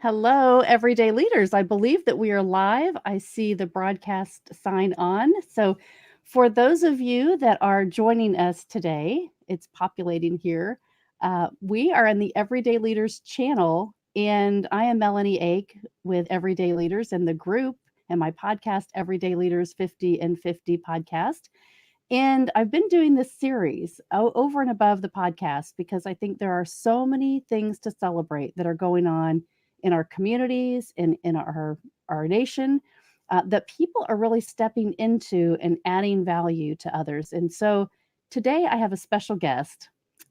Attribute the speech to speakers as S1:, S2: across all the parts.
S1: Hello, everyday leaders. I believe that we are live. I see the broadcast sign on. So, for those of you that are joining us today, it's populating here. We are in the Everyday Leaders channel, and I am Melanie Ake with Everyday Leaders and the group and my podcast, Everyday Leaders 50 and 50 podcast. And I've been doing this series over and above the podcast because I think there are so many things to celebrate that are going on in our communities, in our nation, that people are really stepping into and adding value to others. And so today I have a special guest,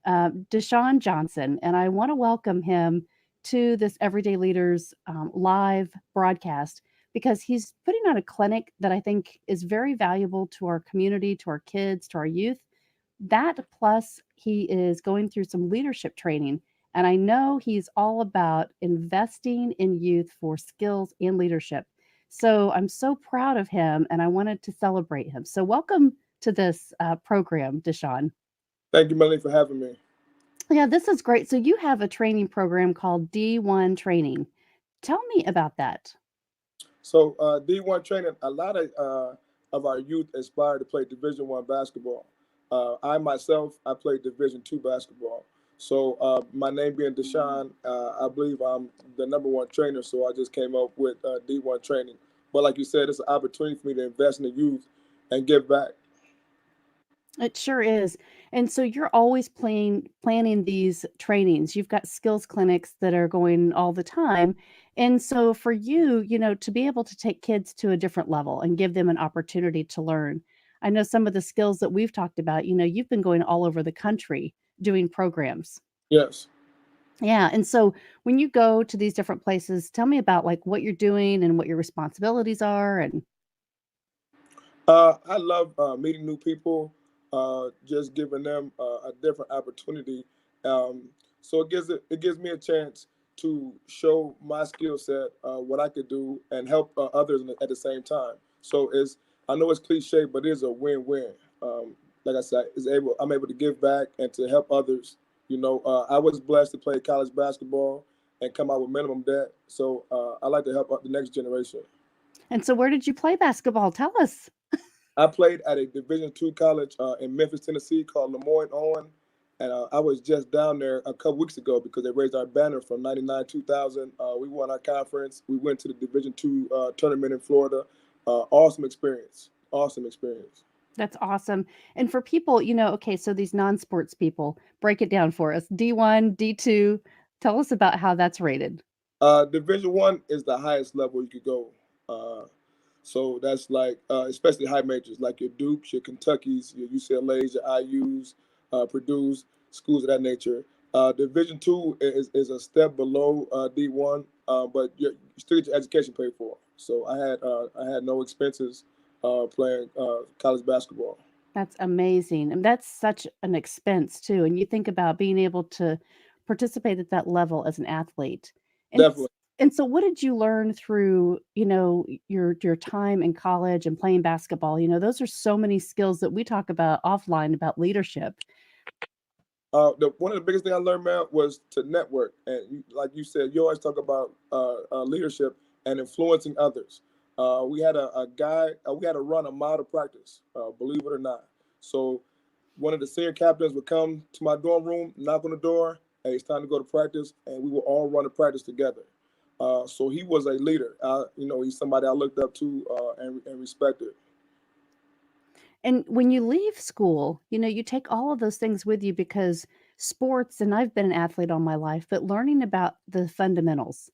S1: DeSean Johnson, and I want to welcome him to this Everyday Leaders live broadcast because he's putting on a clinic that I think is very valuable to our community, to our kids, to our youth. That plus he is going through some leadership training. And I know he's all about investing in youth for skills and leadership. So I'm so proud of him and I wanted to celebrate him. So welcome to this program, DeSean.
S2: Thank you, Melanie, for having me.
S1: Yeah, this is great. So you have a training program called D1Training. Tell me about that.
S2: So D1 Training, a lot of our youth aspire to play Division 1 basketball. I myself, I played Division 2 basketball. So my name being DeSean, I believe I'm the #1 trainer. So I just came up with D1 Training. But like you said, it's an opportunity for me to invest in the youth and give back.
S1: It sure is. And so you're always planning these trainings. You've got skills clinics that are going all the time. And so for you, to be able to take kids to a different level and give them an opportunity to learn. I know some of the skills that we've talked about, you've been going all over the country doing programs.
S2: Yes.
S1: Yeah. And so when you go to these different places, tell me about like what you're doing and what your responsibilities are. And
S2: I love meeting new people, just giving them a different opportunity. Um, so it gives me a chance to show my skill set, what I could do, and help others at the same time. So I know it's cliche, but it is a win-win. Like I said, I'm able to give back and to help others. I was blessed to play college basketball and come out with minimum debt. So I like to help out the next generation.
S1: so where did you play basketball? Tell us.
S2: I played at a Division 2 college in Memphis, Tennessee, called Lemoyne Owen, and I was just down there a couple weeks ago because they raised our banner from '99 2000. We won our conference. We went to the Division 2 tournament in Florida. Awesome experience. Awesome experience.
S1: That's awesome. And for people, okay, so these non-sports people, break it down for us. D1, D2, tell us about how that's rated.
S2: Division 1 is the highest level you could go. So that's like, especially high majors like your Dukes, your Kentuckys, your UCLA's, your IU's, Purdue's, schools of that nature. Division 2 is a step below D1, but you still get your education paid for. So I had no expenses playing college basketball.
S1: That's amazing. And that's such an expense too. And you think about being able to participate at that level as an athlete. And
S2: Definitely.
S1: and so what did you learn through, your time in college and playing basketball? Those are so many skills that we talk about offline about leadership.
S2: One of the biggest things I learned, man, was to network. And like you said, you always talk about leadership and influencing others. We had a guy, we had to run a mile to practice, believe it or not. So one of the senior captains would come to my dorm room, knock on the door, hey, it's time to go to practice, and we would all run to practice together. So he was a leader. He's somebody I looked up to and respected.
S1: And when you leave school, you take all of those things with you because sports, and I've been an athlete all my life, but learning about the fundamentals,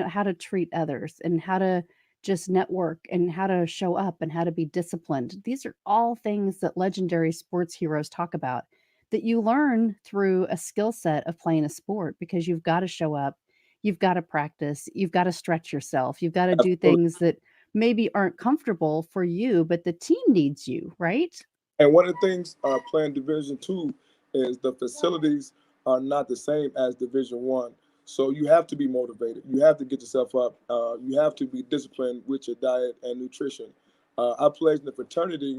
S1: how to treat others and how to just network and how to show up and how to be disciplined. These are all things that legendary sports heroes talk about that you learn through a skill set of playing a sport because you've got to show up, you've got to practice, you've got to stretch yourself, you've got to do
S2: Absolutely.
S1: things that maybe aren't comfortable for you, but the team needs you, right?
S2: And one of the things playing Division 2 is the facilities are not the same as Division 1. So you have to be motivated. You have to get yourself up. You have to be disciplined with your diet and nutrition. I played in the fraternity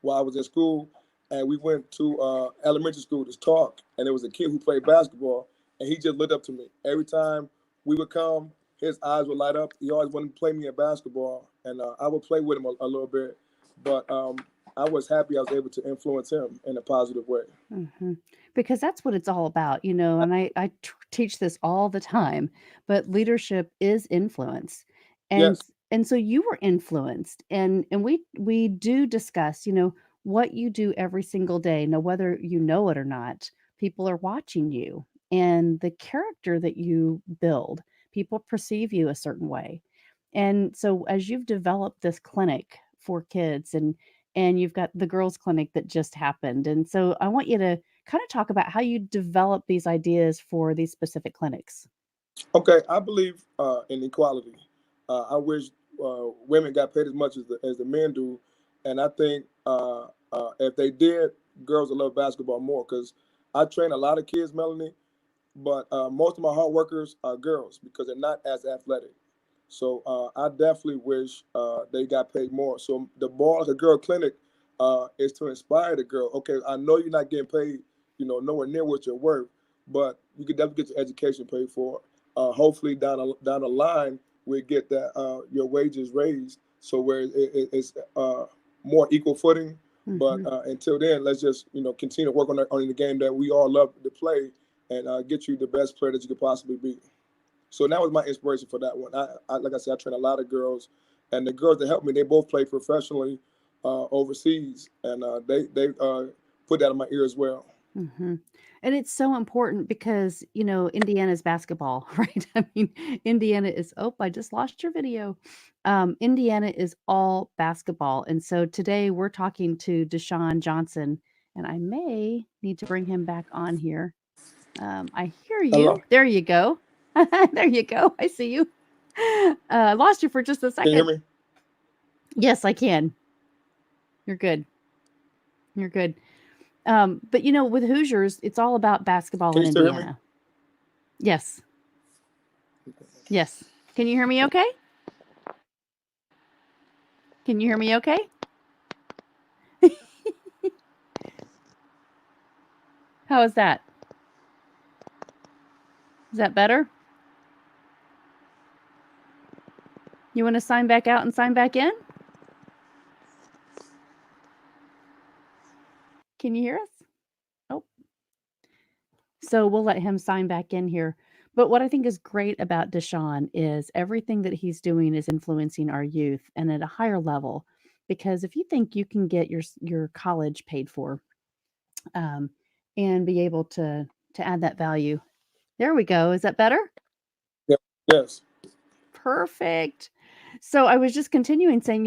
S2: while I was in school, and we went to elementary school to talk. And there was a kid who played basketball, and he just looked up to me every time we would come. his eyes would light up. He always wanted to play me in basketball, and I would play with him a little bit. But I was happy I was able to influence him in a positive way.
S1: Mhm. Because that's what it's all about, and I teach this all the time, but leadership is influence. And
S2: Yes.
S1: and so you were influenced, and we do discuss, what you do every single day. Now, whether you know it or not, people are watching you, and the character that you build, people perceive you a certain way. And so as you've developed this clinic for kids, and you've got the girls clinic that just happened. And so I want you to kind of talk about how you develop these ideas for these specific clinics.
S2: Okay, I believe in equality. I wish women got paid as much as the men do, and I think if they did, girls would love basketball more. Because I train a lot of kids, Melanie, but most of my hard workers are girls because they're not as athletic. So I definitely wish they got paid more. So the Ball Like a Girl clinic is to inspire the girl. Okay, I know you're not getting paid, nowhere near what you're worth, but you can definitely get your education paid for. Hopefully down the line we get that your wages raised so where it's more equal footing. But
S1: Hmm.
S2: until then, let's just continue to work on the game that we all love to play and get you the best player that you could possibly be. So that was my inspiration for that one. Like I said, I train a lot of girls, and the girls that helped me, they both play professionally overseas, and they put that in my ear as well.
S1: Hmm. And it's so important because, Indiana's basketball, right? I mean, Indiana is, oh, I just lost your video. Indiana is all basketball. And so today we're talking to DeSean Johnson, and I may need to bring him back on here. I hear you.
S2: Hello,
S1: There you go. There you go. I see you. I lost you for just a
S2: can you hear
S1: second.
S2: me?
S1: Yes, I can. You're good. You're good. But with Hoosiers, it's all about basketball
S2: Can
S1: in
S2: you still hear me?
S1: Indiana. Yes. Yes. Can you hear me okay? Can you hear me okay? How is that? Is that better? You want to sign back out and sign back in? Can you hear us? Oh, so we'll let him sign back in here. But what I think is great about Deshaun is everything that he's doing is influencing our youth and at a higher level. Because if you think you can get your college paid for, um, and be able to add that value, there we go. Is that better?
S2: Yeah. Yes.
S1: Perfect. So I was just continuing saying,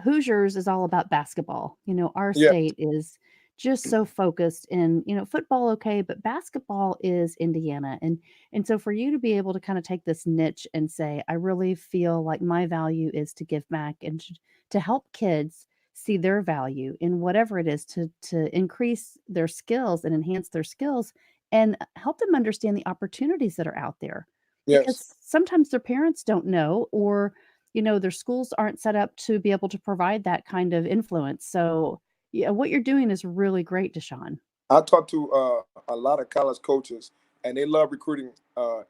S1: Hoosiers is all about basketball. Our
S2: Yeah.
S1: state is just so focused in, football, okay, but basketball is Indiana. And so for you to be able to kind of take this niche and say, I really feel like my value is to give back and to help kids see their value in whatever it is to increase their skills and enhance their skills and help them understand the opportunities that are out there
S2: Yes.
S1: because sometimes their parents don't know or their schools aren't set up to be able to provide that kind of influence. So yeah, what you're doing is really great, Deshaun.
S2: I talked to a lot of college coaches, and they love recruiting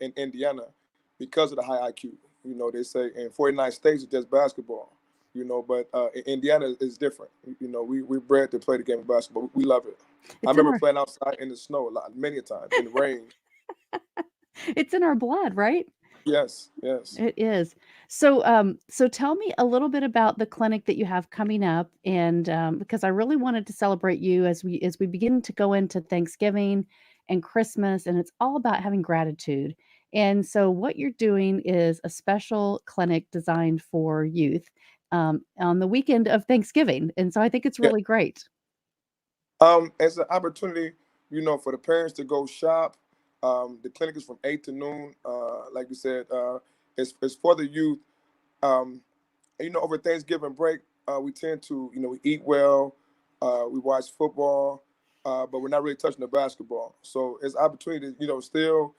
S2: in Indiana because of the high IQ. They say in 49 states it's just basketball. But in Indiana is different. We're bred to play the game of basketball. We love it. I
S1: It's in
S2: remember
S1: our
S2: playing outside in the snow a lot, many a times in the rain.
S1: it's in our blood, right?
S2: Yes, yes.
S1: It is. So tell me a little bit about the clinic that you have coming up, and because I really wanted to celebrate you as we begin to go into Thanksgiving and Christmas, and it's all about having gratitude. And so, what you're doing is a special clinic designed for youth on the weekend of Thanksgiving, and so I think it's
S2: Yeah.
S1: really great.
S2: It's an opportunity, for the parents to go shop. The clinic is from 8 to noon. Like you said, it's for the youth. Um, and, over Thanksgiving break, we tend to, we eat well, we watch football, but we're not really touching the basketball. So it's an opportunity to, still,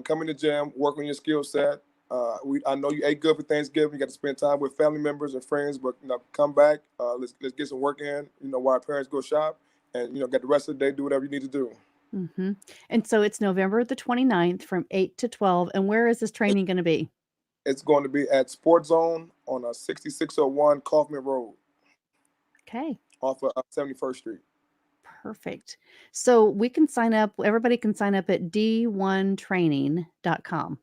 S2: come in the gym, work on your skill set. I know you ate good for Thanksgiving. You got to spend time with family members and friends, but come back. Let's get some work in. While our parents go shop, and get the rest of the day. Do whatever you need to do.
S1: And so it's November the 29th from 8 to 12. And where is this training going to be?
S2: It's going to be at Sports Zone on 6601 Kaufman Road
S1: Okay.
S2: off of 71st Street.
S1: Perfect. So we can sign up, everybody can sign up at D1Training.com.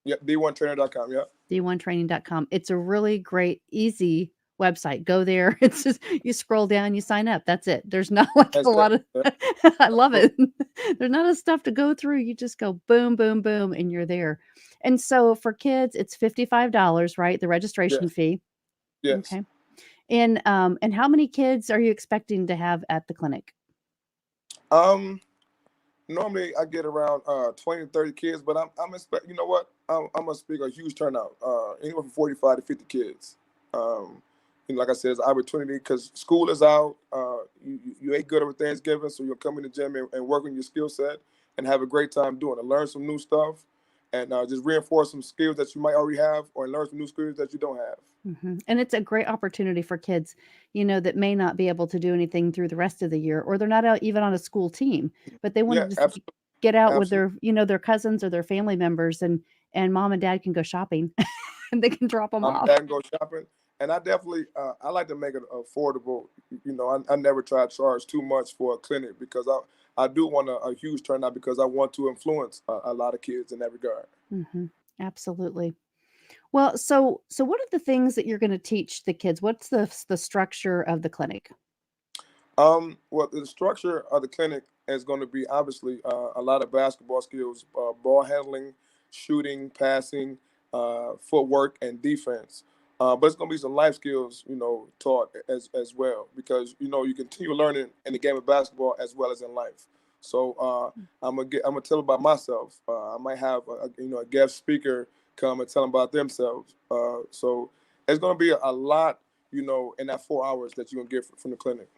S2: Yep, D1Training.com. Yep.
S1: D1Training.com. It's a really great, easy website. Go there. It's just you scroll down, you sign up. That's it. There's not like
S2: That's
S1: a
S2: it.
S1: lot of
S2: Yep.
S1: I love it. There's not a stuff to go through. You just go boom, boom, boom, and you're there. And so for kids, it's $55, right? The registration
S2: Yes.
S1: fee.
S2: Yes.
S1: Okay. And how many kids are you expecting to have at the clinic?
S2: Normally I get around 20 to 30 kids, but I'm expect. You know what? I'm gonna speak a huge turnout. Anywhere from 45 to 50 kids. Um, like I said, it's an opportunity because school is out. You ate good over Thanksgiving, so you'll come in the gym and work on your skill set and have a great time doing it. Learn some new stuff and just reinforce some skills that you might already have, or learn some new skills that you don't have.
S1: And it's a great opportunity for kids, that may not be able to do anything through the rest of the year, or they're not out even on a school team, but they want
S2: Yeah,
S1: to just
S2: absolutely,
S1: get out with
S2: absolutely.
S1: their cousins or their family members, and mom and dad can go shopping and they can drop them
S2: I'm
S1: off.
S2: dad and go shopping, and I definitely I like to make it affordable. I never try to charge too much for a clinic because I do want a huge turnout because I want to influence a lot of kids in that regard.
S1: hmm Absolutely. Well, so what are the things that you're going to teach the kids? What's the structure of the clinic?
S2: Well, the structure of the clinic is going to be obviously a lot of basketball skills, ball handling, shooting, passing, footwork, and defense. But it's going to be some life skills, taught as well because you continue learning in the game of basketball as well as in life. So I'm gonna tell about myself. I might have a guest speaker come and tell them about themselves. So it's going to be a lot, in that 4 hours that you're gonna get from the clinic.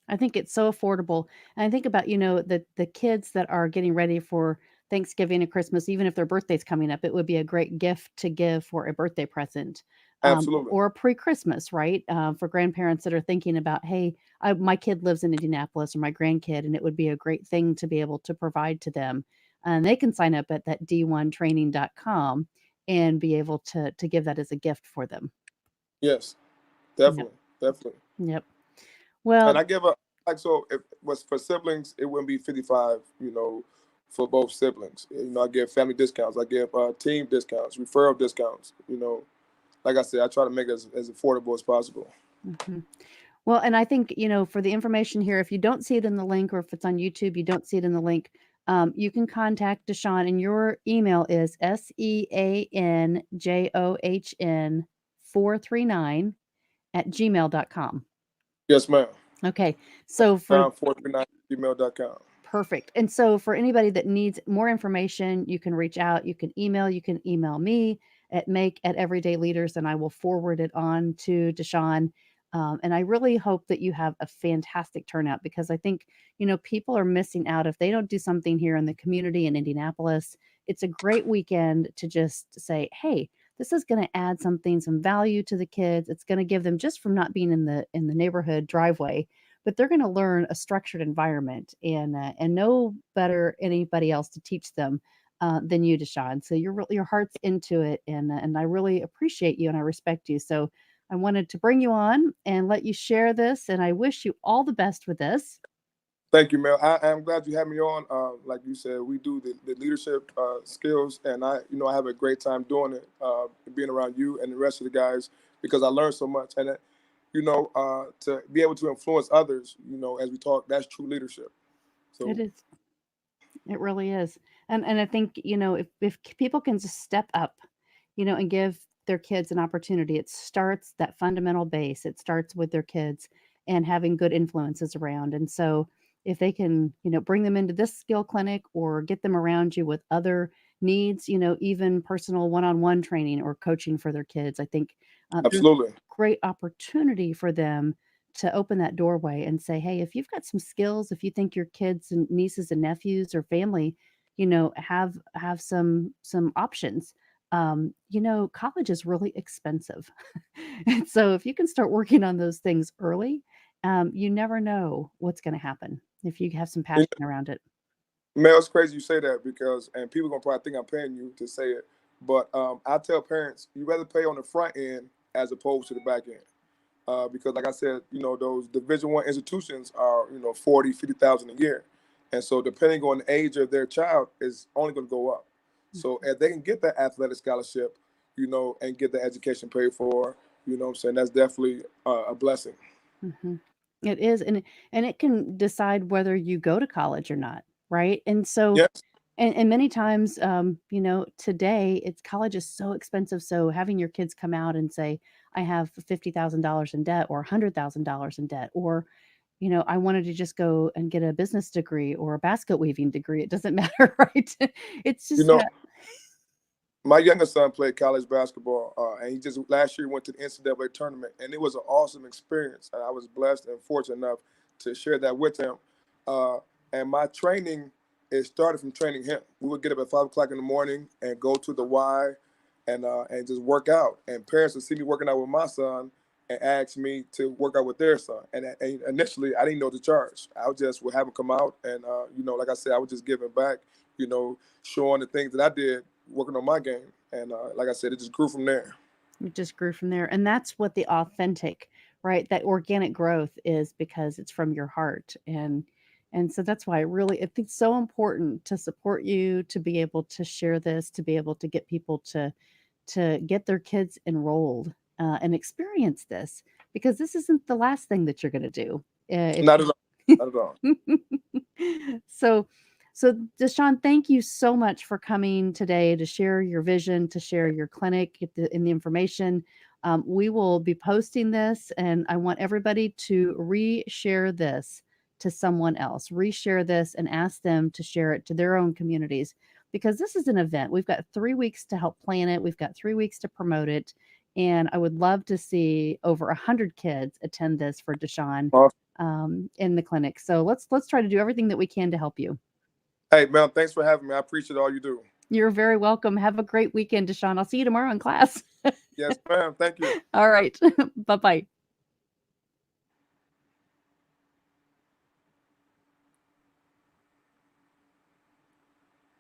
S1: I think it's so affordable. And I think about, the kids that are getting ready for Thanksgiving and Christmas, even if their birthday's coming up, it would be a great gift to give for a birthday present,
S2: Absolutely.
S1: or pre-Christmas, right? For grandparents that are thinking about, hey, my kid lives in Indianapolis, or my grandkid, and it would be a great thing to be able to provide to them. And they can sign up at that D1Training.com and be able to give that as a gift for them.
S2: Yes,
S1: Yep.
S2: definitely, definitely.
S1: Yep.
S2: And
S1: Well,
S2: I give a like so if it was for siblings, it wouldn't be 55. For both siblings. I give family discounts. I give team discounts, referral discounts. Like I said, I try to make it as affordable as possible.
S1: mhm. Well, and I think, for the information here, if you don't see it in the link, or if it's on YouTube, you don't see it in the link, you can contact DeSean, and your email is SEANJOHN439 @gmail.com.
S2: Yes, ma'am.
S1: Okay. So for
S2: Around 439@gmail.com.
S1: Perfect. And so for anybody that needs more information, you can reach out, you can email me at make@everydayleaders, and I will forward it on to DeSean. And I really hope that you have a fantastic turnout, because I think, people are missing out if they don't do something here in the community in Indianapolis. It's a great weekend to just say, hey, this is going to add something, some value to the kids. It's going to give them, just from not being in the neighborhood driveway, but they're going to learn a structured environment, and no better anybody else to teach them than you, DeSean. So your heart's into it, and I really appreciate you and I respect you. So I wanted to bring you on and let you share this, and I wish you all the best with this.
S2: Thank you, Mel. I'm glad you had me on. Like you said, we do the leadership skills, and I have a great time doing it, being around you and the rest of the guys because I learned so much. And to be able to influence others, as we talk, that's true leadership.
S1: It
S2: So
S1: is. It really is. And I think, if people can just step up, and give their kids an opportunity, it starts that fundamental base. It starts with their kids and having good influences around. And so if they can, bring them into this skill clinic, or get them around you with other needs, even personal one-on-one training or coaching for their kids, I think there's
S2: absolutely,
S1: great opportunity for them to open that doorway and say, hey, if you've got some skills, if you think your kids and nieces and nephews or family, have some options, college is really expensive. And so if you can start working on those things early, you never know what's going to happen if you have some passion around it.
S2: Mel, it's crazy you say that because, and people gonna probably think I'm paying you to say it, But I tell parents, you rather pay on the front end as opposed to the back end. Because like I said, those Division I institutions are 40, 50,000 a year, and so depending on the age of their child is only going to go up. So if they can get that athletic scholarship, and get the education paid for, what I'm saying, that's definitely a blessing.
S1: Mm-hmm. It is, and it can decide whether you go to college or not, right? And so,
S2: Yes.
S1: and many times, today it's college is so expensive. So having your kids come out and say, "I have $50,000 in debt, or $100,000 in debt," or I wanted to just go and get a business degree or a basket weaving degree. It doesn't matter, right? It's
S2: You
S1: just
S2: know, my youngest son played college basketball, and he just last year went to the NCAA tournament, and it was an awesome experience. And I was blessed and fortunate enough to share that with him. Uh, and my training, it started from training him. We would get up at 5 o'clock in the morning and go to the Y, and just work out. And parents would see me working out with my son and ask me to work out with their son. And initially, I didn't know the charge. I would have him come out, and like I said, I was just giving back. Showing the things that I did working on my game. And like I said, it just grew from there.
S1: it just grew from there. And that's what the authentic, right? That organic growth is, because it's from your heart. And so that's why I think it's so important to support you, to be able to share this, to be able to get people to get their kids enrolled and experience this, because this isn't the last thing that you're going to do. If
S2: Not at all. Not at all.
S1: so so DeSean, thank you so much for coming today to share your vision, to share your clinic, and the information. We will be posting this, and I want everybody to reshare this to someone else. Reshare this and ask them to share it to their own communities, because this is an event. We've got 3 weeks to help plan it. We've got 3 weeks to promote it, and I would love to see over 100 kids attend this for DeSean in the clinic. So let's try to do everything that we can to help you.
S2: Hey, man, thanks for having me. I appreciate all you do.
S1: You're very welcome. Have a great weekend, DeSean. I'll see you tomorrow in class.
S2: Yes, ma'am. Thank you.
S1: All right. Bye bye.